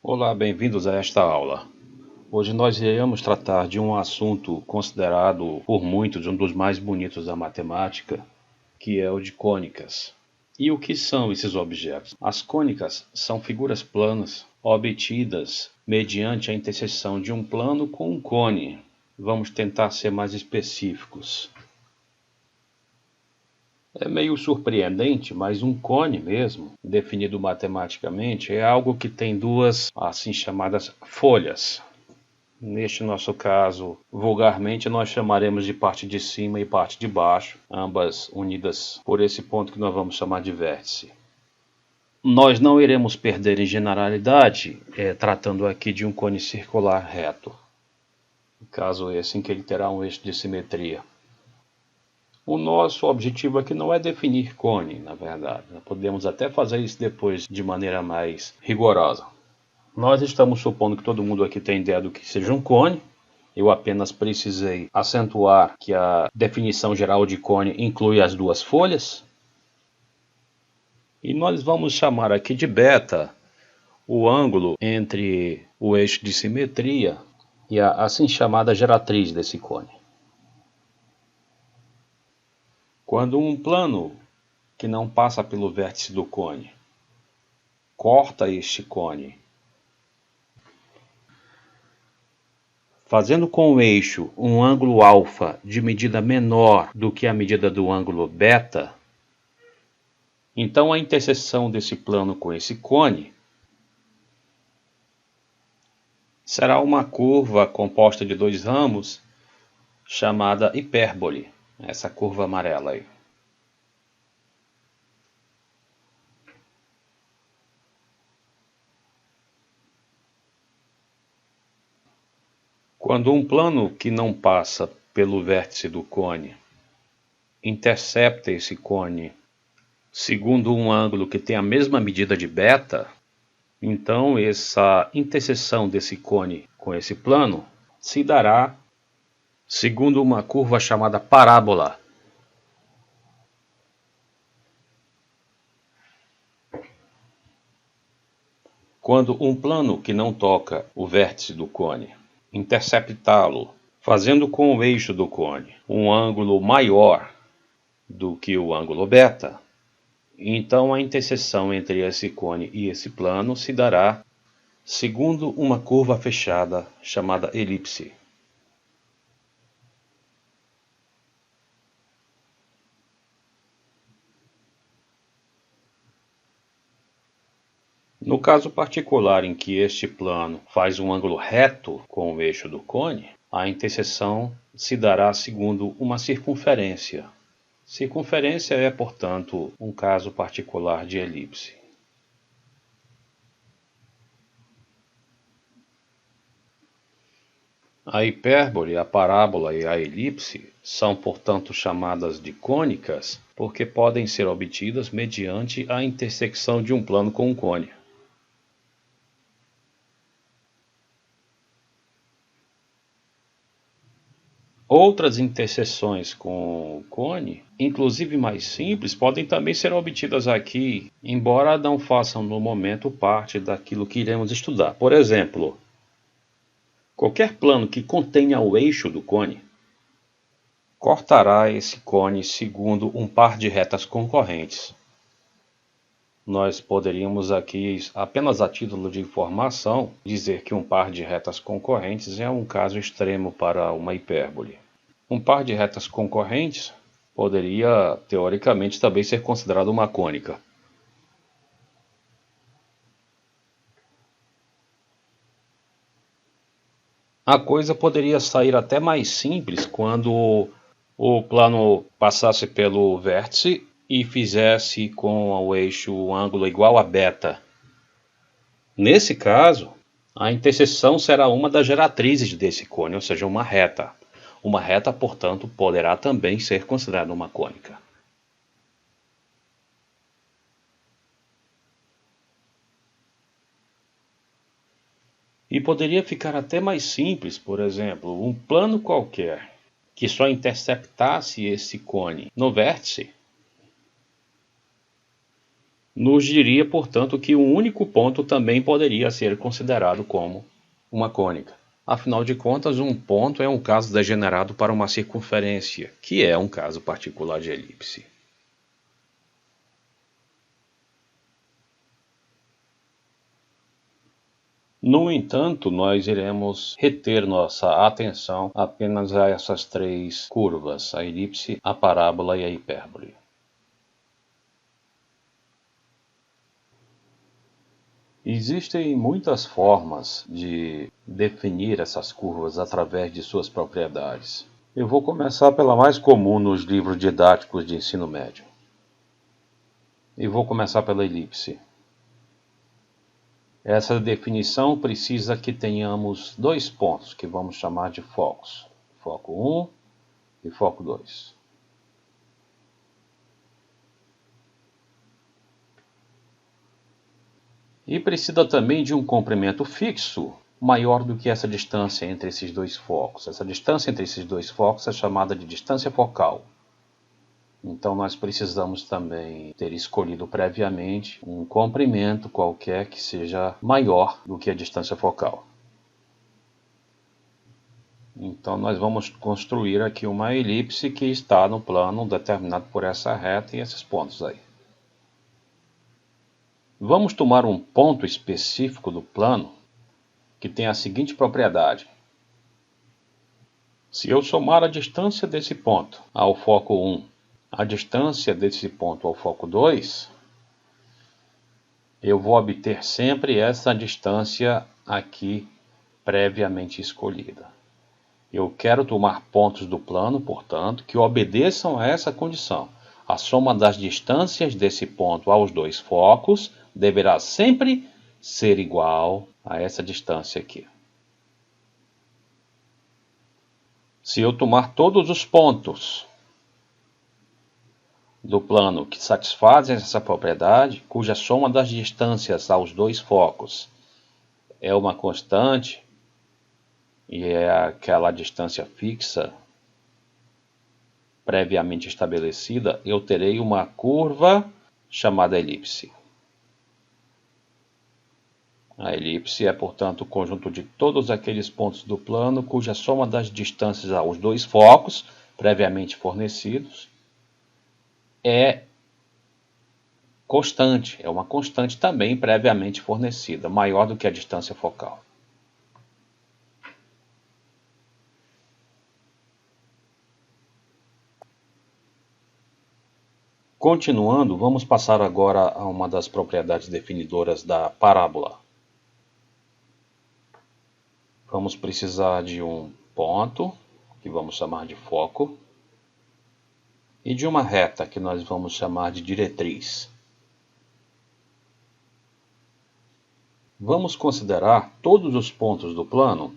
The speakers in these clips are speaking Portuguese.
Olá, bem-vindos a esta aula. Hoje nós iremos tratar de um assunto considerado por muitos um dos mais bonitos da matemática, que é o de cônicas. E o que são esses objetos? As cônicas são figuras planas obtidas mediante a interseção de um plano com um cone. Vamos tentar ser mais específicos. É meio surpreendente, mas um cone mesmo, definido matematicamente, é algo que tem duas, assim chamadas, folhas. Neste nosso caso, vulgarmente nós chamaremos de parte de cima e parte de baixo, ambas unidas por esse ponto que nós vamos chamar de vértice. Nós não iremos perder em generalidade, tratando aqui de um cone circular reto. Caso esse em que ele terá um eixo de simetria. O nosso objetivo aqui não é definir cone, na verdade. Nós podemos até fazer isso depois de maneira mais rigorosa. Nós estamos supondo que todo mundo aqui tem ideia do que seja um cone. Eu apenas precisei acentuar que a definição geral de cone inclui as duas folhas. E nós vamos chamar aqui de beta o ângulo entre o eixo de simetria e a assim chamada geratriz desse cone. Quando um plano que não passa pelo vértice do cone corta este cone, fazendo com o eixo um ângulo alfa de medida menor do que a medida do ângulo beta, então a interseção desse plano com esse cone será uma curva composta de dois ramos chamada hipérbole, essa curva amarela aí. Quando um plano que não passa pelo vértice do cone intercepta esse cone segundo um ângulo que tem a mesma medida de beta, então essa interseção desse cone com esse plano se dará segundo uma curva chamada parábola. Quando um plano que não toca o vértice do cone interceptá-lo, fazendo com o eixo do cone um ângulo maior do que o ângulo beta, então a interseção entre esse cone e esse plano se dará segundo uma curva fechada chamada elipse. No caso particular em que este plano faz um ângulo reto com o eixo do cone, a interseção se dará segundo uma circunferência. Circunferência é, portanto, um caso particular de elipse. A hipérbole, a parábola e a elipse são, portanto, chamadas de cônicas porque podem ser obtidas mediante a intersecção de um plano com um cone. Outras interseções com o cone, inclusive mais simples, podem também ser obtidas aqui, embora não façam no momento parte daquilo que iremos estudar. Por exemplo, qualquer plano que contenha o eixo do cone cortará esse cone segundo um par de retas concorrentes. Nós poderíamos aqui, apenas a título de informação, dizer que um par de retas concorrentes é um caso extremo para uma hipérbole. Um par de retas concorrentes poderia, teoricamente, também ser considerado uma cônica. A coisa poderia sair até mais simples quando o plano passasse pelo vértice e fizesse com o eixo um ângulo igual a beta. Nesse caso, a interseção será uma das geratrizes desse cone, ou seja, uma reta. Uma reta, portanto, poderá também ser considerada uma cônica. E poderia ficar até mais simples, por exemplo, um plano qualquer que só interceptasse esse cone no vértice nos diria, portanto, que um único ponto também poderia ser considerado como uma cônica. Afinal de contas, um ponto é um caso degenerado para uma circunferência, que é um caso particular de elipse. No entanto, nós iremos reter nossa atenção apenas a essas três curvas, a elipse, a parábola e a hipérbole. Existem muitas formas de definir essas curvas através de suas propriedades. Eu vou começar pela mais comum nos livros didáticos de ensino médio. E vou começar pela elipse. Essa definição precisa que tenhamos dois pontos que vamos chamar de focos. Foco 1 e foco 2. E precisa também de um comprimento fixo maior do que essa distância entre esses dois focos. Essa distância entre esses dois focos é chamada de distância focal. Então nós precisamos também ter escolhido previamente um comprimento qualquer que seja maior do que a distância focal. Então nós vamos construir aqui uma elipse que está no plano determinado por essa reta e esses pontos aí. Vamos tomar um ponto específico do plano que tem a seguinte propriedade. Se eu somar a distância desse ponto ao foco 1, a distância desse ponto ao foco 2, eu vou obter sempre essa distância aqui previamente escolhida. Eu quero tomar pontos do plano, portanto, que obedeçam a essa condição. A soma das distâncias desse ponto aos dois focos deverá sempre ser igual a essa distância aqui. Se eu tomar todos os pontos do plano que satisfazem essa propriedade, cuja soma das distâncias aos dois focos é uma constante, e é aquela distância fixa previamente estabelecida, eu terei uma curva chamada elipse. A elipse é, portanto, o conjunto de todos aqueles pontos do plano cuja soma das distâncias aos dois focos previamente fornecidos é constante, é uma constante também previamente fornecida, maior do que a distância focal. Continuando, vamos passar agora a uma das propriedades definidoras da parábola. Vamos precisar de um ponto, que vamos chamar de foco, e de uma reta, que nós vamos chamar de diretriz. Vamos considerar todos os pontos do plano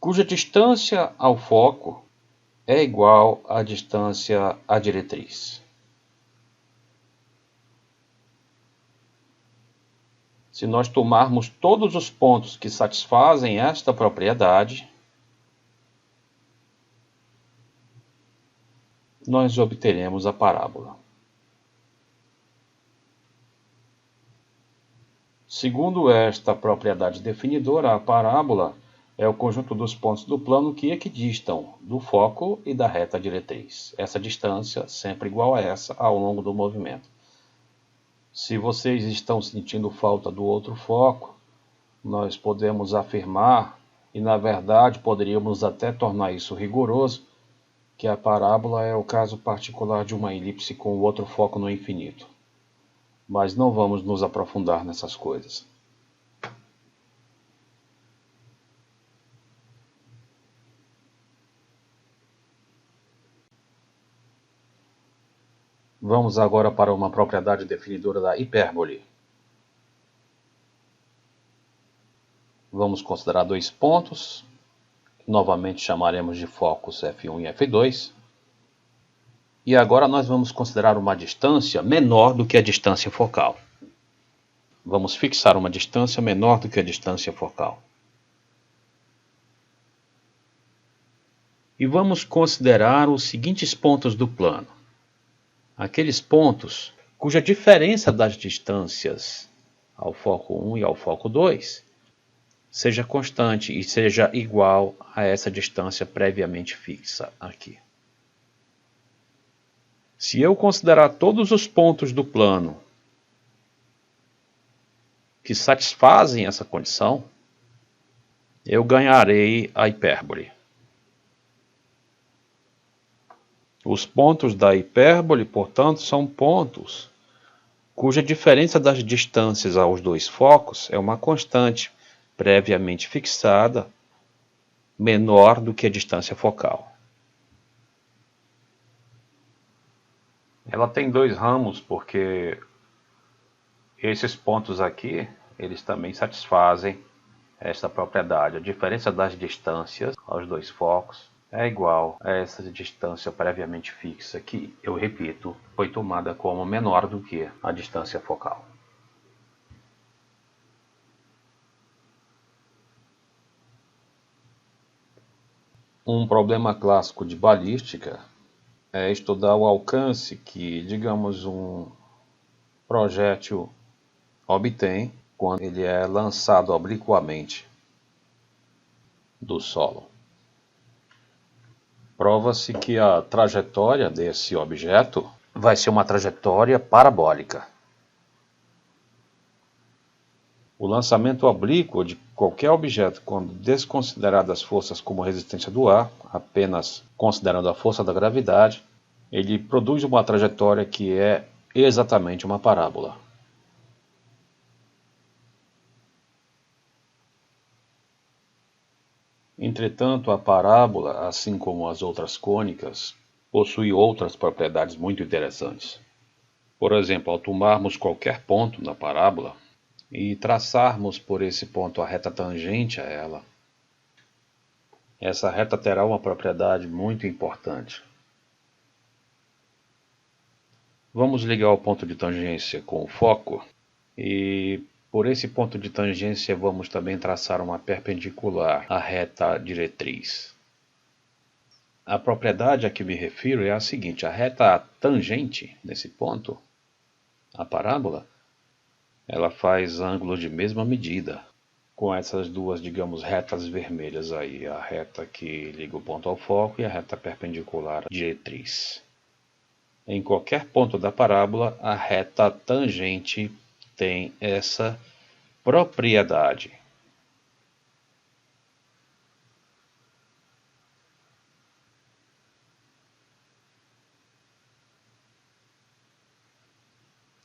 cuja distância ao foco é igual à distância à diretriz. Se nós tomarmos todos os pontos que satisfazem esta propriedade, nós obteremos a parábola. Segundo esta propriedade definidora, a parábola é o conjunto dos pontos do plano que equidistam do foco e da reta diretriz. Essa distância sempre igual a essa ao longo do movimento. Se vocês estão sentindo falta do outro foco, nós podemos afirmar, e na verdade poderíamos até tornar isso rigoroso, que a parábola é o caso particular de uma elipse com o outro foco no infinito. Mas não vamos nos aprofundar nessas coisas. Vamos agora para uma propriedade definidora da hipérbole. Vamos considerar dois pontos, que novamente chamaremos de focos F1 e F2. E agora nós vamos considerar uma distância menor do que a distância focal. Vamos fixar uma distância menor do que a distância focal. E vamos considerar os seguintes pontos do plano. Aqueles pontos cuja diferença das distâncias ao foco 1 e ao foco 2 seja constante e seja igual a essa distância previamente fixa aqui. Se eu considerar todos os pontos do plano que satisfazem essa condição, eu ganharei a hipérbole. Os pontos da hipérbole, portanto, são pontos cuja diferença das distâncias aos dois focos é uma constante previamente fixada menor do que a distância focal. Ela tem dois ramos porque esses pontos aqui, eles também satisfazem esta propriedade. A diferença das distâncias aos dois focos é igual a essa distância previamente fixa que, eu repito, foi tomada como menor do que a distância focal. Um problema clássico de balística é estudar o alcance que, digamos, um projétil obtém quando ele é lançado obliquamente do solo. Prova-se que a trajetória desse objeto vai ser uma trajetória parabólica. O lançamento oblíquo de qualquer objeto, quando desconsiderado as forças como resistência do ar, apenas considerando a força da gravidade, ele produz uma trajetória que é exatamente uma parábola. Entretanto, a parábola, assim como as outras cônicas, possui outras propriedades muito interessantes. Por exemplo, ao tomarmos qualquer ponto na parábola e traçarmos por esse ponto a reta tangente a ela, essa reta terá uma propriedade muito importante. Vamos ligar o ponto de tangência com o foco e por esse ponto de tangência vamos também traçar uma perpendicular à reta diretriz. A propriedade a que me refiro é a seguinte: a reta tangente nesse ponto, a parábola, ela faz ângulos de mesma medida com essas duas, digamos, retas vermelhas aí, a reta que liga o ponto ao foco e a reta perpendicular à diretriz. Em qualquer ponto da parábola, a reta tangente tem essa propriedade.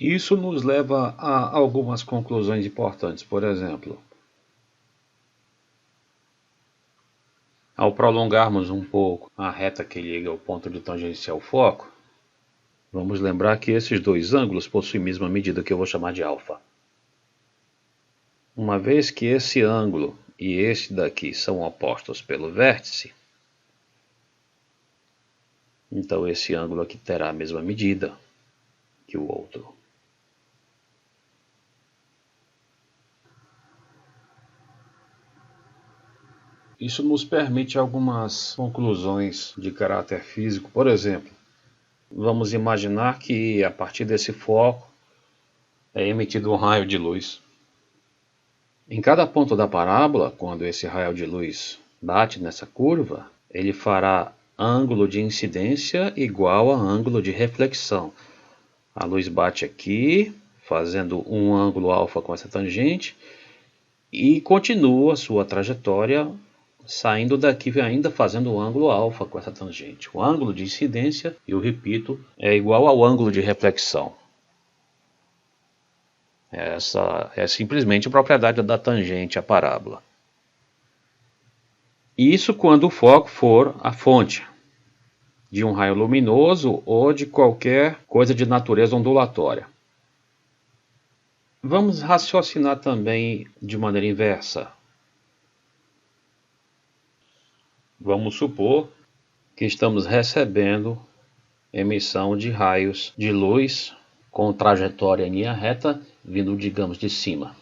Isso nos leva a algumas conclusões importantes. Por exemplo, ao prolongarmos um pouco a reta que liga o ponto de tangência ao foco, vamos lembrar que esses dois ângulos possuem a mesma medida que eu vou chamar de alfa. Uma vez que esse ângulo e esse daqui são opostos pelo vértice, então esse ângulo aqui terá a mesma medida que o outro. Isso nos permite algumas conclusões de caráter físico. Por exemplo, vamos imaginar que a partir desse foco é emitido um raio de luz. Em cada ponto da parábola, quando esse raio de luz bate nessa curva, ele fará ângulo de incidência igual a ângulo de reflexão. A luz bate aqui, fazendo um ângulo alfa com essa tangente, e continua sua trajetória saindo daqui ainda fazendo um ângulo alfa com essa tangente. O ângulo de incidência, eu repito, é igual ao ângulo de reflexão. Essa é simplesmente a propriedade da tangente à parábola. Isso quando o foco for a fonte de um raio luminoso ou de qualquer coisa de natureza ondulatória. Vamos raciocinar também de maneira inversa. Vamos supor que estamos recebendo emissão de raios de luz com trajetória em linha reta vindo, digamos, de cima.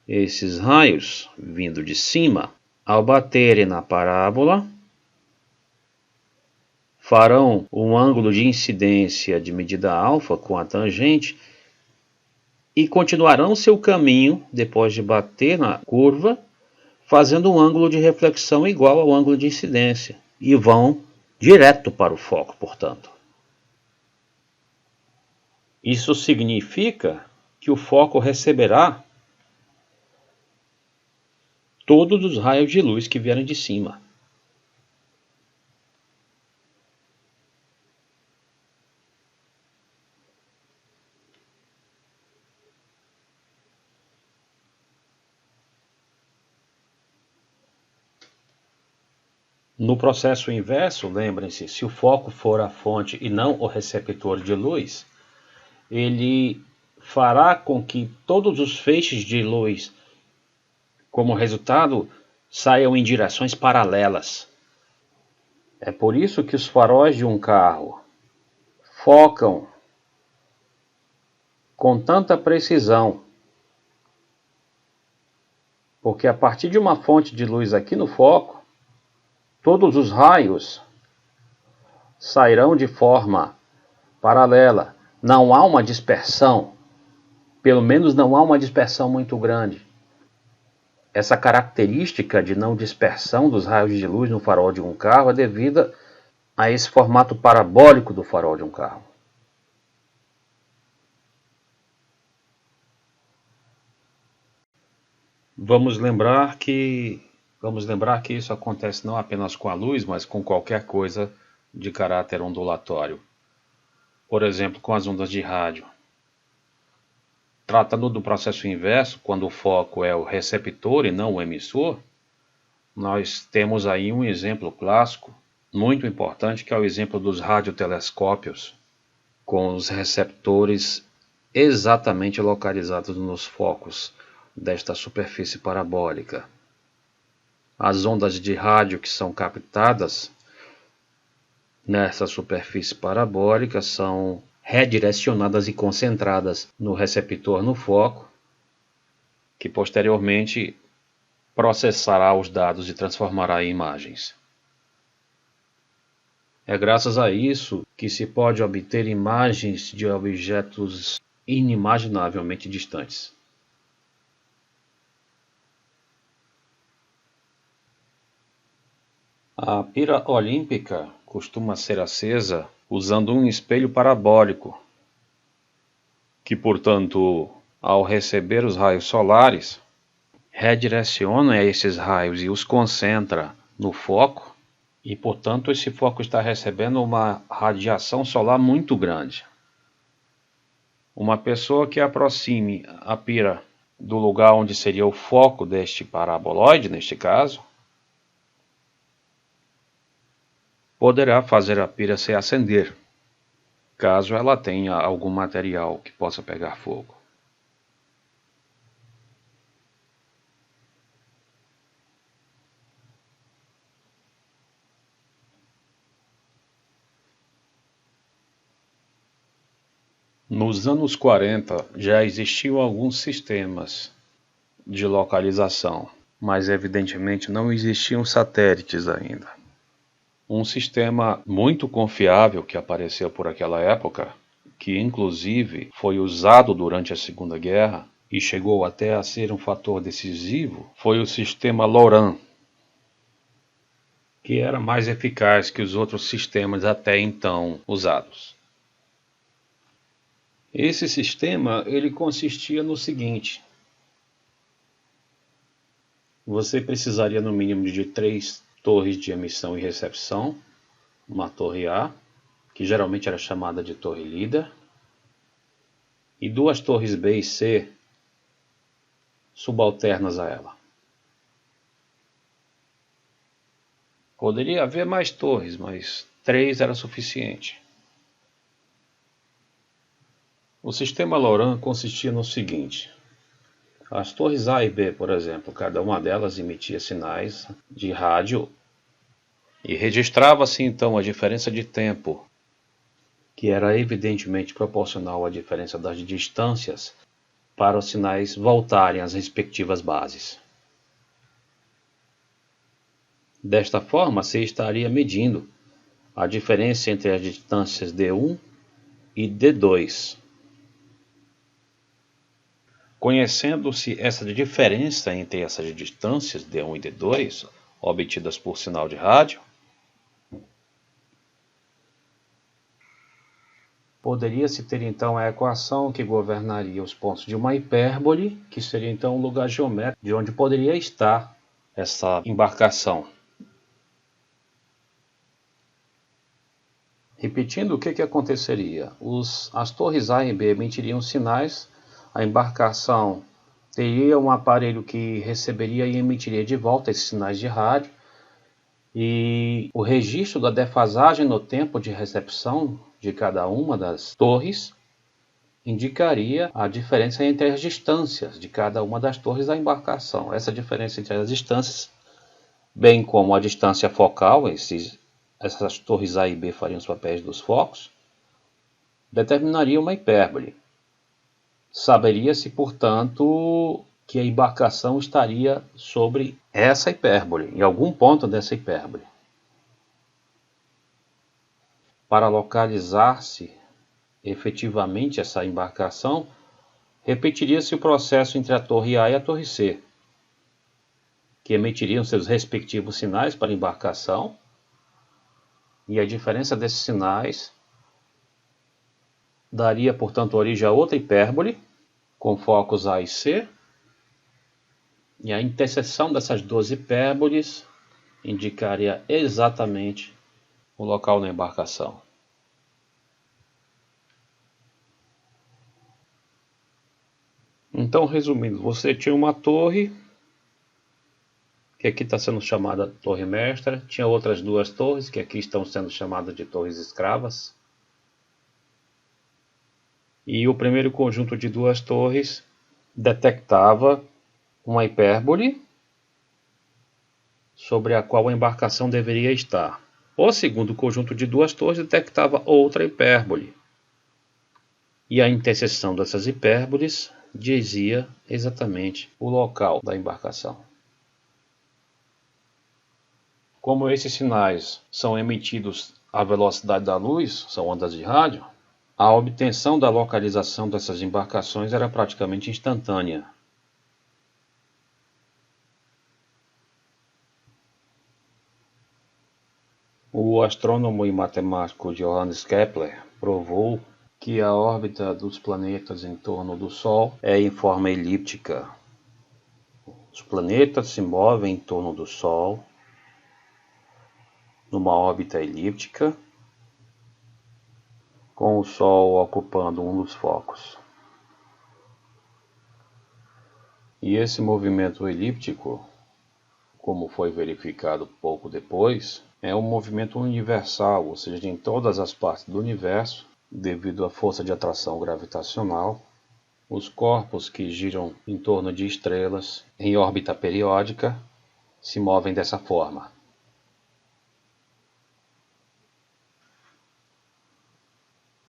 Esses raios vindo de cima, ao baterem na parábola, farão um ângulo de incidência de medida alfa com a tangente e continuarão seu caminho depois de bater na curva, fazendo um ângulo de reflexão igual ao ângulo de incidência, e vão direto para o foco, portanto. Isso significa que o foco receberá todos os raios de luz que vierem de cima. No processo inverso, lembrem-se, se o foco for a fonte e não o receptor de luz, ele fará com que todos os feixes de luz, como resultado, saiam em direções paralelas. É por isso que os faróis de um carro focam com tanta precisão, porque a partir de uma fonte de luz aqui no foco, todos os raios sairão de forma paralela. Não há uma dispersão, pelo menos não há uma dispersão muito grande. Essa característica de não dispersão dos raios de luz no farol de um carro é devida a esse formato parabólico do farol de um carro. Vamos lembrar que isso acontece não apenas com a luz, mas com qualquer coisa de caráter ondulatório. Por exemplo, com as ondas de rádio. Tratando do processo inverso, quando o foco é o receptor e não o emissor, nós temos aí um exemplo clássico, muito importante, que é o exemplo dos radiotelescópios, com os receptores exatamente localizados nos focos desta superfície parabólica. As ondas de rádio que são captadas nessa superfície parabólica são redirecionadas e concentradas no receptor no foco, que posteriormente processará os dados e transformará em imagens. É graças a isso que se pode obter imagens de objetos inimaginavelmente distantes. A pira olímpica costuma ser acesa usando um espelho parabólico, que, portanto, ao receber os raios solares, redireciona esses raios e os concentra no foco, e, portanto, esse foco está recebendo uma radiação solar muito grande. Uma pessoa que aproxime a pira do lugar onde seria o foco deste paraboloide, neste caso, poderá fazer a pira se acender, caso ela tenha algum material que possa pegar fogo. Nos anos 40 já existiam alguns sistemas de localização, mas evidentemente não existiam satélites ainda. Um sistema muito confiável que apareceu por aquela época, que inclusive foi usado durante a Segunda Guerra e chegou até a ser um fator decisivo, foi o sistema LORAN, que era mais eficaz que os outros sistemas até então usados. Esse sistema ele consistia no seguinte: você precisaria no mínimo de 3 torres de emissão e recepção, uma torre A, que geralmente era chamada de torre líder, e 2 torres B e C subalternas a ela. Poderia haver mais torres, mas 3 era suficiente. O sistema LORAN consistia no seguinte: as torres A e B, por exemplo, cada uma delas emitia sinais de rádio e registrava-se então a diferença de tempo, que era evidentemente proporcional à diferença das distâncias, para os sinais voltarem às respectivas bases. Desta forma, se estaria medindo a diferença entre as distâncias D1 e D2. Conhecendo-se essa diferença entre essas distâncias D1 e D2, obtidas por sinal de rádio, poderia-se ter então a equação que governaria os pontos de uma hipérbole, que seria então o lugar geométrico de onde poderia estar essa embarcação. Repetindo, o que aconteceria? As torres A e B emitiriam sinais, a embarcação teria um aparelho que receberia e emitiria de volta esses sinais de rádio, e o registro da defasagem no tempo de recepção de cada uma das torres indicaria a diferença entre as distâncias de cada uma das torres da embarcação. Essa diferença entre as distâncias, bem como a distância focal, essas torres A e B fariam os papéis dos focos, determinaria uma hipérbole. Saberia-se, portanto, que a embarcação estaria sobre essa hipérbole, em algum ponto dessa hipérbole. Para localizar-se efetivamente essa embarcação, repetiria-se o processo entre a torre A e a torre C, que emitiriam seus respectivos sinais para a embarcação, e a diferença desses sinais daria, portanto, origem a outra hipérbole, com focos A e C, e a interseção dessas duas hipérboles indicaria exatamente o local da embarcação. Então, resumindo, você tinha uma torre, que aqui está sendo chamada torre mestra, tinha outras duas torres, que aqui estão sendo chamadas de torres escravas, e o primeiro conjunto de duas torres detectava uma hipérbole sobre a qual a embarcação deveria estar. O segundo conjunto de duas torres detectava outra hipérbole, e a interseção dessas hipérboles dizia exatamente o local da embarcação. Como esses sinais são emitidos à velocidade da luz, são ondas de rádio, a obtenção da localização dessas embarcações era praticamente instantânea. O astrônomo e matemático Johannes Kepler provou que a órbita dos planetas em torno do Sol é em forma elíptica. Os planetas se movem em torno do Sol numa órbita elíptica, com o Sol ocupando um dos focos. E esse movimento elíptico, como foi verificado pouco depois, é um movimento universal, ou seja, em todas as partes do universo, devido à força de atração gravitacional, os corpos que giram em torno de estrelas em órbita periódica se movem dessa forma.